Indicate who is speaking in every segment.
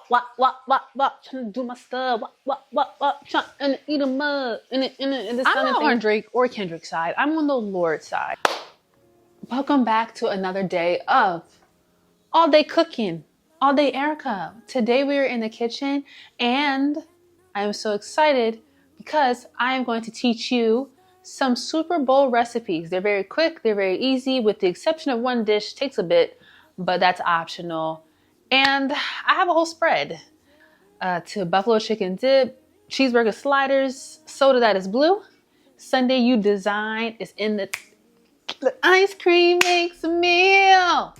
Speaker 1: trying to do my stuff, trying to eat a mug, I'm not on Drake or Kendrick's side. I'm on the Lord's side. Welcome back to another day of All Day Cooking, All Day Erica. Today we are in the kitchen and I am so excited because I am going to teach you some Super Bowl recipes. They're very quick, they're very easy, with the exception of one dish, takes a bit, but that's optional. And I have a whole spread to buffalo chicken dip, cheeseburger sliders, soda that is blue, Sunday you design is in the ice cream makes a meal.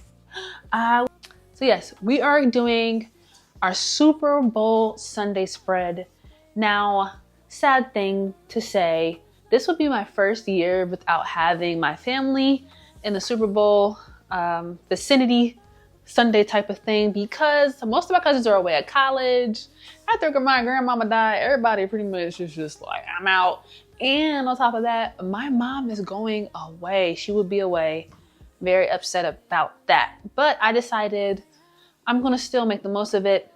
Speaker 1: So yes, we are doing our Super Bowl Sunday spread. Now, sad thing to say, this would be my first year without having my family in the Super Bowl vicinity Sunday type of thing, because most of my cousins are away at college. After my grandmama died, everybody pretty much is just like, I'm out. And on top of that, my mom is going away. She will be away. Very upset about that. But I decided I'm gonna still make the most of it.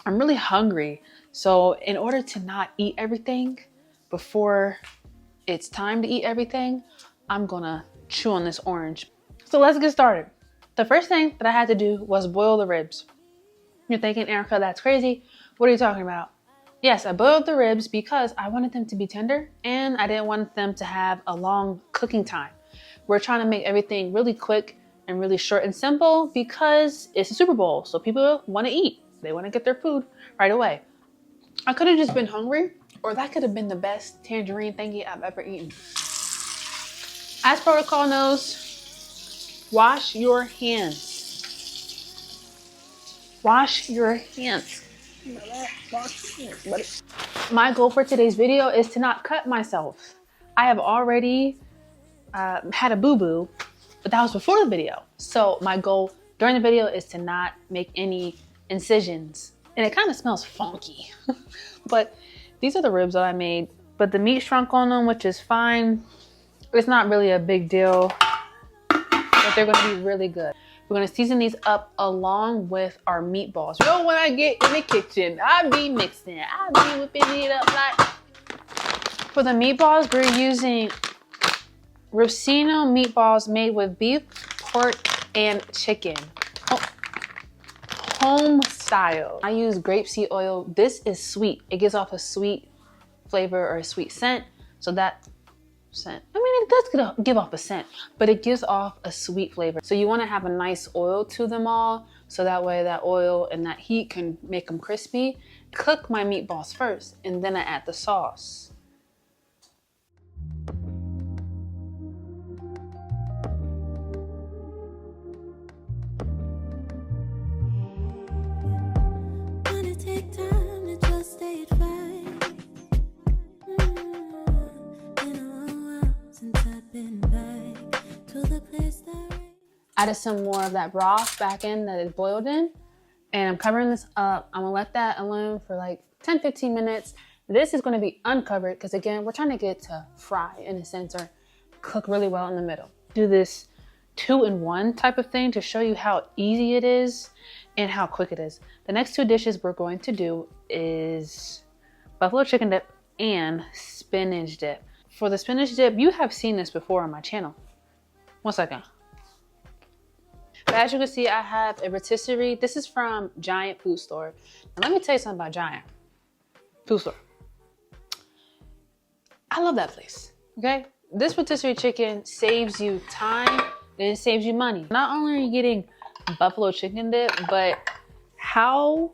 Speaker 1: I'm really hungry. So in order to not eat everything before it's time to eat everything, I'm gonna chew on this orange. So let's get started. The first thing that I had to do was boil the ribs. You're thinking, Erica, that's crazy. What are you talking about? Yes, I boiled the ribs because I wanted them to be tender and I didn't want them to have a long cooking time. We're trying to make everything really quick and really short and simple because it's a Super Bowl. So people want to eat. They want to get their food right away. I could have just been hungry, or that could have been the best tangerine thingy I've ever eaten. As protocol knows, wash your hands. Wash your hands. My goal for today's video is to not cut myself. I have already had a boo-boo, but that was before the video. So my goal during the video is to not make any incisions. And it kind of smells funky. But these are the ribs that I made. But the meat shrunk on them, which is fine. It's not really a big deal, but they're gonna be really good. We're gonna season these up along with our meatballs. You know, when I get in the kitchen, I be mixing, I be whipping it up like. For the meatballs, we're using Rosino meatballs made with beef, pork, and chicken. Home style. I use grapeseed oil. This is sweet. It gives off a sweet flavor or a sweet scent. So that scent, I mean, it does give off a scent, but it gives off a sweet flavor. So you want to have a nice oil to them all, so that way that oil and that heat can make them crispy. Cook my meatballs first, and then I add the sauce. Added some more of that broth back in that is boiled in, and I'm covering this up. I'm gonna let that alone for like 10-15 minutes. This is gonna be uncovered because, again, we're trying to get to fry in a sense, or cook really well in the middle. Do this 2-in-1 type of thing to show you how easy it is and how quick it is. The next two dishes we're going to do is buffalo chicken dip and spinach dip. For the spinach dip, you have seen this before on my channel. One second. But as you can see, I have a rotisserie. This is from Giant Food Store. And let me tell you something about Giant Food Store. I love that place, okay? This rotisserie chicken saves you time and it saves you money. Not only are you getting buffalo chicken dip, but how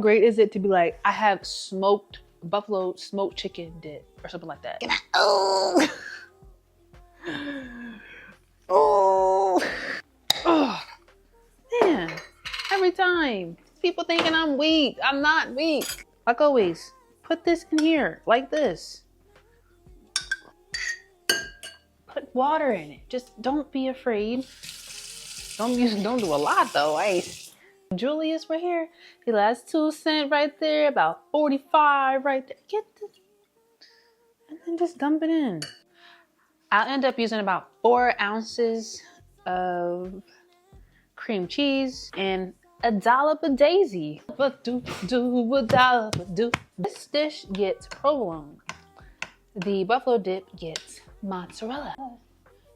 Speaker 1: great is it to be like, I have buffalo smoked chicken dip or something like that. Oh, oh. Oh, man, every time. People thinking I'm weak. I'm not weak. Like always, put this in here, like this. Put water in it. Just don't be afraid. Don't do a lot though. Julius right here, he last 2 cents right there, about 45 right there. Get this, and then just dump it in. I'll end up using about 4 ounces of cream cheese and a dollop of daisy. But do a dollop of do. This dish gets provolone. The buffalo dip gets mozzarella.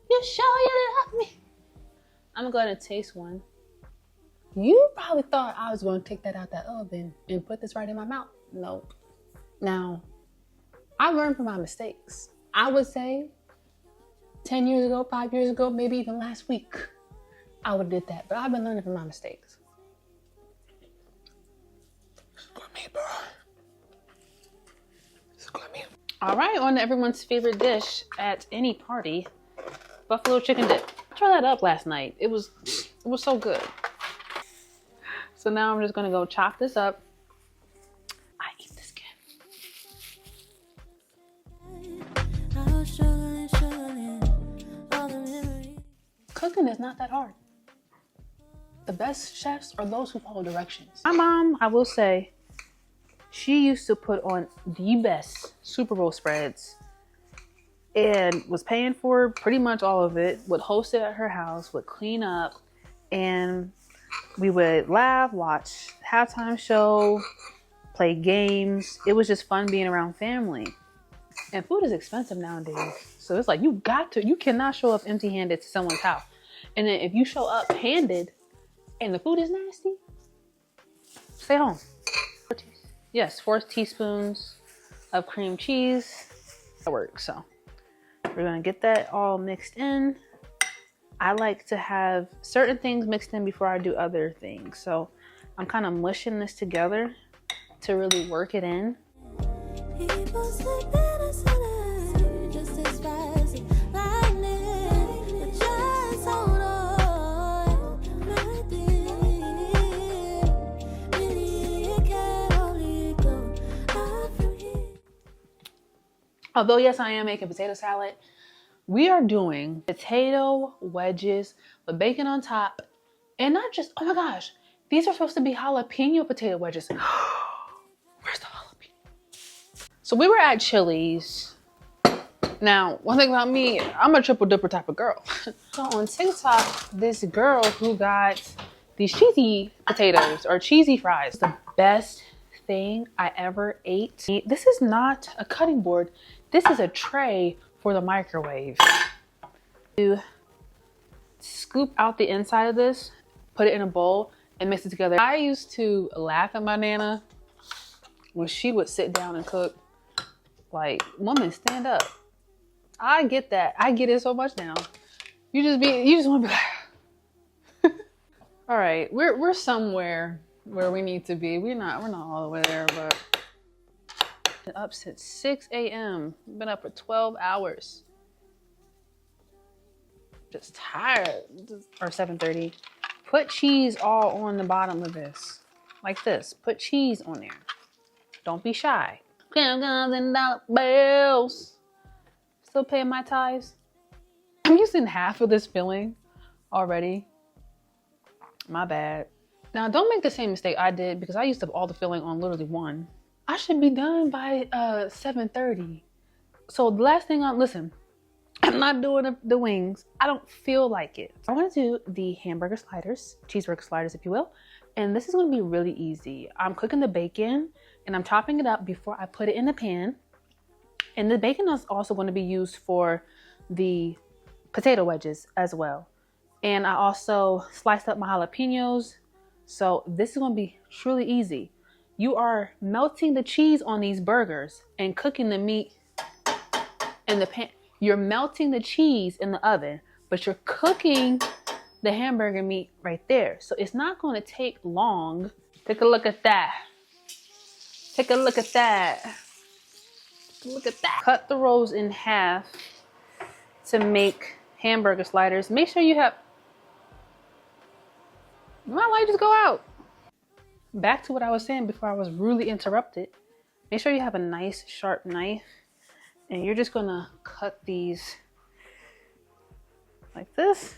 Speaker 1: You sure you love me? I'm gonna go ahead and taste one. You probably thought I was gonna take that out that oven and put this right in my mouth. Nope. Now, I learned from my mistakes. I would say 10 years ago, 5 years ago, maybe even last week, I would have did that. But I've been learning from my mistakes. It's good meat, bro. It's good meat. All right, on to everyone's favorite dish at any party, buffalo chicken dip. I tried that up last night. It was so good. So now I'm just gonna go chop this up. I eat the skin. Cooking is not that hard. The best chefs are those who follow directions. My mom, I will say, she used to put on the best Super Bowl spreads and was paying for pretty much all of it, would host it at her house, would clean up, and we would laugh, watch halftime show, play games. It was just fun being around family. And food is expensive nowadays. So it's like you cannot show up empty-handed to someone's house. And then if you show up handed and the food is nasty, stay home. Yes, 4 teaspoons of cream cheese. That works. So we're gonna get that all mixed in. I like to have certain things mixed in before I do other things. So I'm kind of mushing this together to really work it in. Although yes, I am making potato salad, we are doing potato wedges with bacon on top. And not just, oh my gosh, these are supposed to be jalapeno potato wedges. Where's the jalapeno? So we were at Chili's. Now, one thing about me, I'm a triple dipper type of girl. So on TikTok, this girl who got these cheesy potatoes or cheesy fries, the best thing I ever ate. This is not a cutting board. This is a tray for the microwave. To scoop out the inside of this, put it in a bowl, and mix it together. I used to laugh at my Nana when she would sit down and cook. Like, woman, stand up. I get that. I get it so much now. You just want to be like, all right, we're somewhere where we need to be. We're not all the way there, but up since 6 a.m. Been up for 12 hours. Just tired. Or 7:30. Put cheese all on the bottom of this. Like this. Put cheese on there. Don't be shy. $1,000 Still paying my tithes. I'm using half of this filling already. My bad. Now, don't make the same mistake I did because I used up all the filling on literally one. I should be done by 7:30. So the last thing listen, I'm not doing the wings. I don't feel like it. I want to do the hamburger sliders, cheeseburger sliders, if you will. And this is going to be really easy. I'm cooking the bacon and I'm chopping it up before I put it in the pan. And the bacon is also going to be used for the potato wedges as well. And I also sliced up my jalapenos. So this is going to be truly easy. You are melting the cheese on these burgers and cooking the meat in the pan. You're melting the cheese in the oven, but you're cooking the hamburger meat right there. So it's not going to take long. Take a look at that. Take a look at that. Look at that. Cut the rolls in half to make hamburger sliders. Make sure you have... My light just go out. Back to what I was saying before I was rudely interrupted. Make sure you have a nice sharp knife and you're just gonna cut these like this.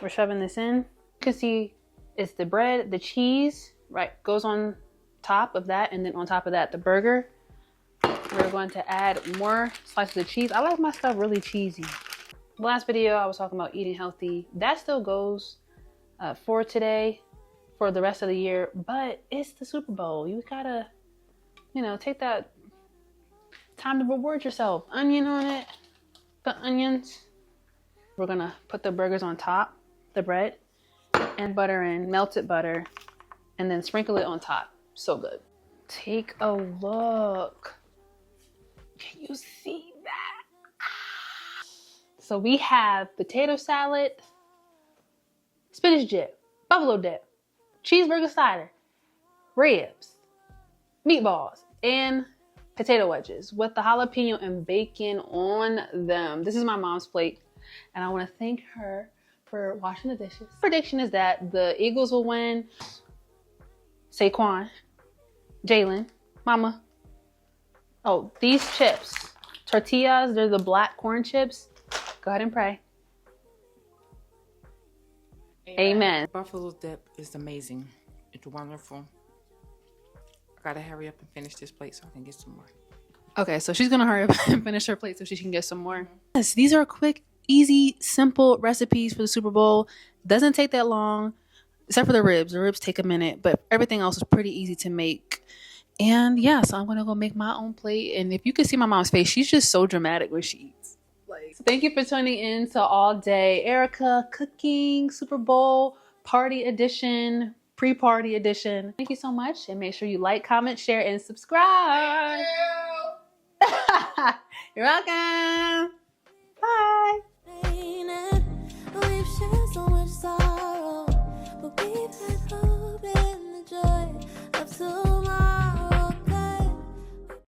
Speaker 1: We're shoving this in. You can see it's the bread, the cheese, right, goes on top of that, and then on top of that, the burger. We're going to add more slices of cheese. I like my stuff really cheesy. Last video, I was talking about eating healthy. That still goes for today. for the rest of the year, but it's the Super Bowl. You gotta, you know, take that time to reward yourself. Onion on it, the onions. We're gonna put the burgers on top, the bread, and butter in, melted butter, and then sprinkle it on top. So good. Take a look. Can you see that? So we have potato salad, spinach dip, buffalo dip, cheeseburger slider, ribs, meatballs, and potato wedges with the jalapeno and bacon on them. This is my mom's plate, and I want to thank her for washing the dishes. Prediction is that the Eagles will win. Saquon, Jalen, Mama. Oh, these chips, tortillas, they're the black corn chips. Go ahead and pray. Amen.
Speaker 2: Buffalo dip is amazing. It's wonderful. I gotta hurry up and finish this plate so I can get some more.
Speaker 1: Okay, so she's gonna hurry up and finish her plate so she can get some more. Yes, these are quick, easy, simple recipes for the Super Bowl. Doesn't take that long, except for the ribs. The ribs take a minute, but everything else is pretty easy to make. And yeah, so I'm gonna go make my own plate. And if you can see my mom's face, she's just so dramatic when she eats. So thank you for tuning in to All Day Erica Cooking Super Bowl Party Edition, pre-party edition. Thank you so much, and make sure you like, comment, share, and subscribe. You're welcome. Bye. We've shared so much sorrow, but we've had hope and the joy of so